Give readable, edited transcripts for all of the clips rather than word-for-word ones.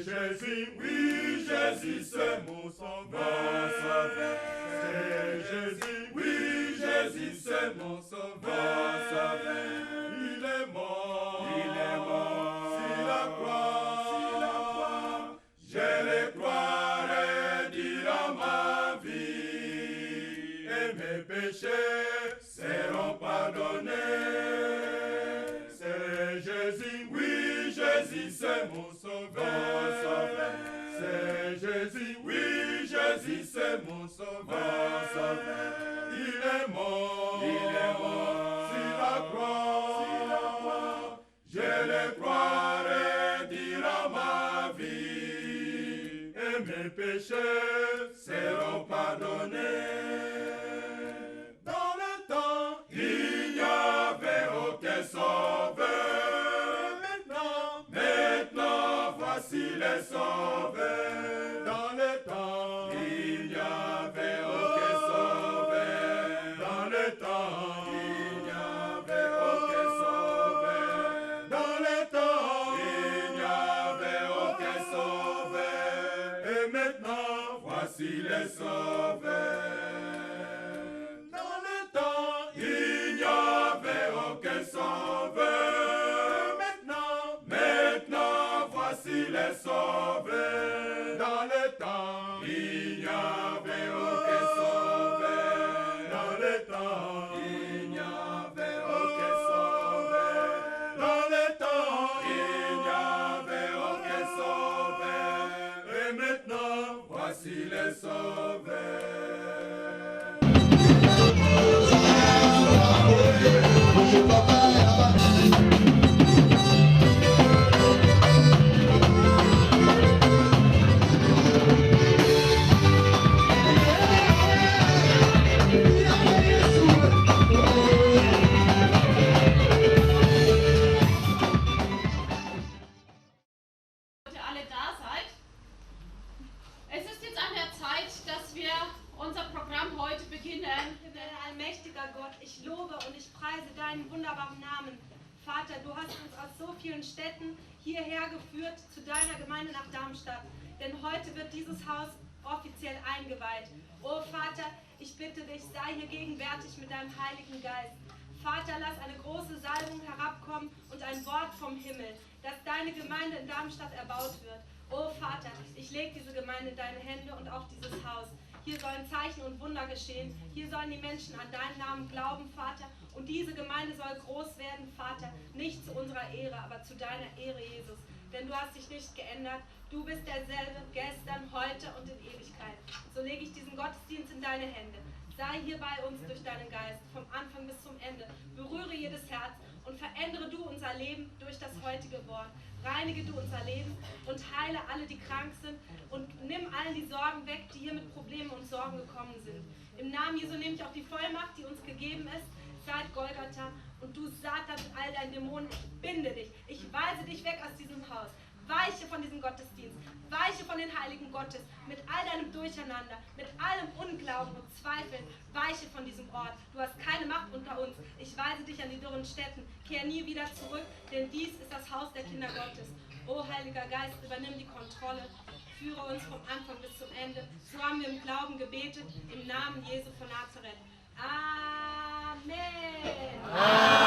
Jésus, oui, Jésus, c'est mon sauveur. C'est Jésus, oui, Jésus, c'est mon sauveur. Il est mort sur la croix. Je le croirai durant ma vie et mes péchés seront pardonnés. C'est Jésus, oui, Jésus, c'est mon sauveur. C'est Jésus, oui, Jésus, c'est mon sauveur. Il est mort sur la croix. Je le croirai durant ma vie et mes péchés seront pardonnés. Dans le temps, il n'y avait aucun sauveur. Maintenant, voici les sauveurs. Dans le temps, il n'y avait aucun sauveur. Dans le temps, il n'y avait aucun sauveur. Dans le temps, il n'y avait aucun sauveur. Et maintenant, voici les sauveurs. Dans le temps, il n'y avait aucun sauveur. Maintenant, voici les sauveurs. Dans le temps, il n'y avait aucun sauveur. Dans le temps, il n'y avait aucun sauveur. Dans le temps, il n'y avait aucun sauveur. Et maintenant, voici les sauveurs. Alle da seid. Es ist jetzt an der Zeit, dass wir unser Programm heute beginnen. Allmächtiger Gott, ich lobe und ich preise deinen wunderbaren Namen. Vater, du hast uns aus so vielen Städten hierher geführt zu deiner Gemeinde nach Darmstadt. Denn heute wird dieses Haus offiziell eingeweiht. Oh Vater, ich bitte dich, sei hier gegenwärtig mit deinem Heiligen Geist. Vater, lass eine große Salbung herabkommen und ein Wort vom Himmel, dass deine Gemeinde in Darmstadt erbaut wird. Oh Vater, ich lege diese Gemeinde in deine Hände und auch dieses Haus. Hier sollen Zeichen und Wunder geschehen. Hier sollen die Menschen an deinen Namen glauben, Vater. Und diese Gemeinde soll groß werden, Vater. Nicht zu unserer Ehre, aber zu deiner Ehre, Jesus. Denn du hast dich nicht geändert. Du bist derselbe gestern, heute und in Ewigkeit. So lege ich diesen Gottesdienst in deine Hände. Sei hier bei uns durch deinen Geist, vom Anfang bis zum Ende. Berühre jedes Herz und verändere du unser Leben durch das heutige Wort. Reinige du unser Leben und heile alle, die krank sind, und nimm allen die Sorgen weg, die hier mit Problemen und Sorgen gekommen sind. Im Namen Jesu nehme ich auch die Vollmacht, die uns gegeben ist, seit Golgatha, und du, Satan, mit all deinen Dämonen, ich binde dich, ich weise dich weg aus diesem Haus. Weiche von diesem Gottesdienst, weiche von den Heiligen Gottes, mit all deinem Durcheinander, mit allem Unglauben und Zweifeln, weiche von diesem Ort. Du hast keine Macht unter uns. Ich weise dich an die dürren Städten, kehr nie wieder zurück, denn dies ist das Haus der Kinder Gottes. O Heiliger Geist, übernimm die Kontrolle, führe uns vom Anfang bis zum Ende. So haben wir im Glauben gebetet, im Namen Jesu von Nazareth. Amen. Amen.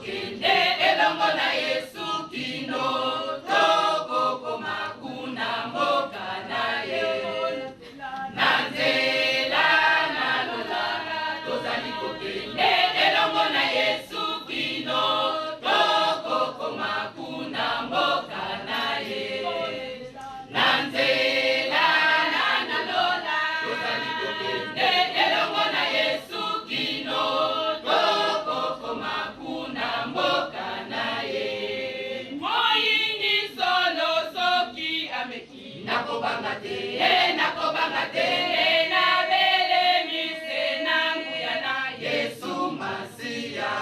kokende elongo na Yesu kino toko koma kuna mboka na ye na nzela na lola tozali kokende elongo na Yesu kino toko koma kuna mboka na ye na nzela na lola tozali kokende elongo na Yesu kino toko koma kuna mboka na ye moyini solo soki ameki nakobanga te na belemise na nguya na Yesu Masiya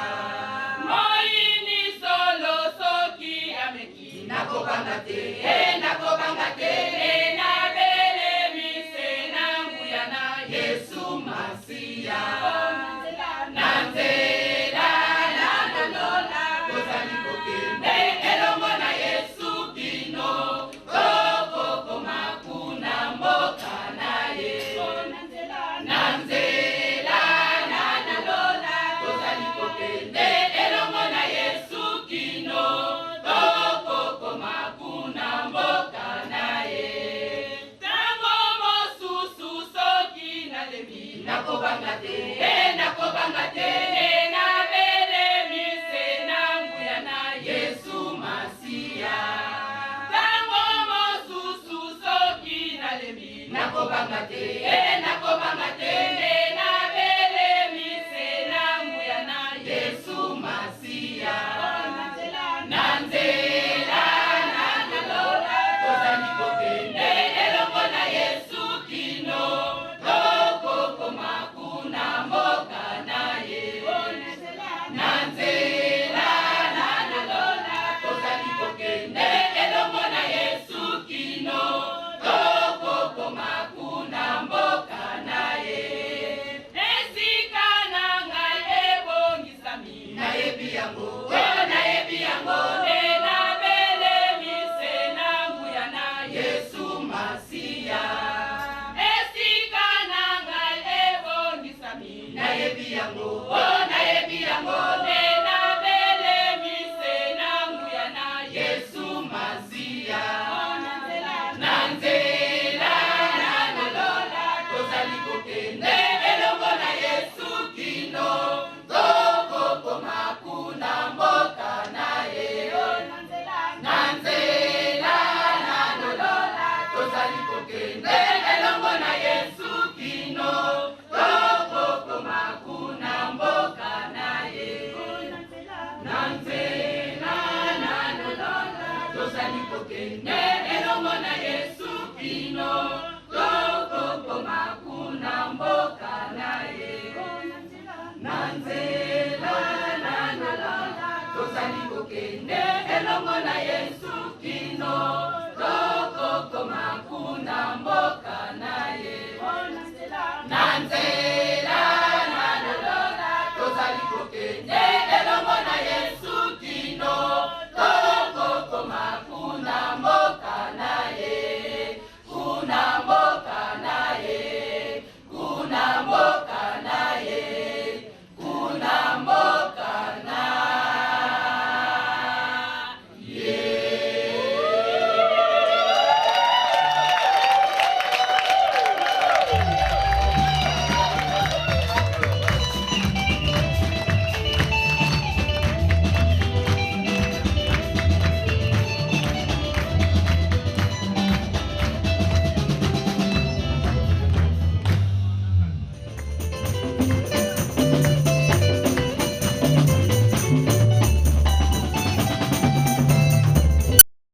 moyini solo soki ameki nakobanga te na belemise na nguya na Yesu Masiya na nzela na lola tozali kokende elongo na Yesu kino toko koma kuna mboka na ye na nzela na lola tozali kokende elongo na Yesu kino toko koma kuna mboka na ye tango mosusu soki nalemi nakobanga te na belemise na nguya na Yesu Masiya tango mosusu soki nalemi nakobanga te na belemise na nguya na Yesu Masiya na nzela na lola tozali kokende elongo na Yesu kino toko koma kuna mboka na ye na nzela na lola tozali kokende elongo na Yesu kino toko koma kuna mboka na ye esika na ngai ebongisami nayebi yango nde na belemise na nguya na Yesu Masiya esika na ngai ebongisami nayebi yango nde na belemise na nguya na Yesu Masiya na nzela na lola tozali kokende elongo na Yesu kino toko koma kuna mboka na ye na nzela na lola tozali kokende elongo na Yesu kino toko koma kuna mboka na ye na nzela na lola tozali kokende elongo na Yesu kino toko koma kuna mboka na ye na nzela na lola tozali kokende elongo na Yesu kino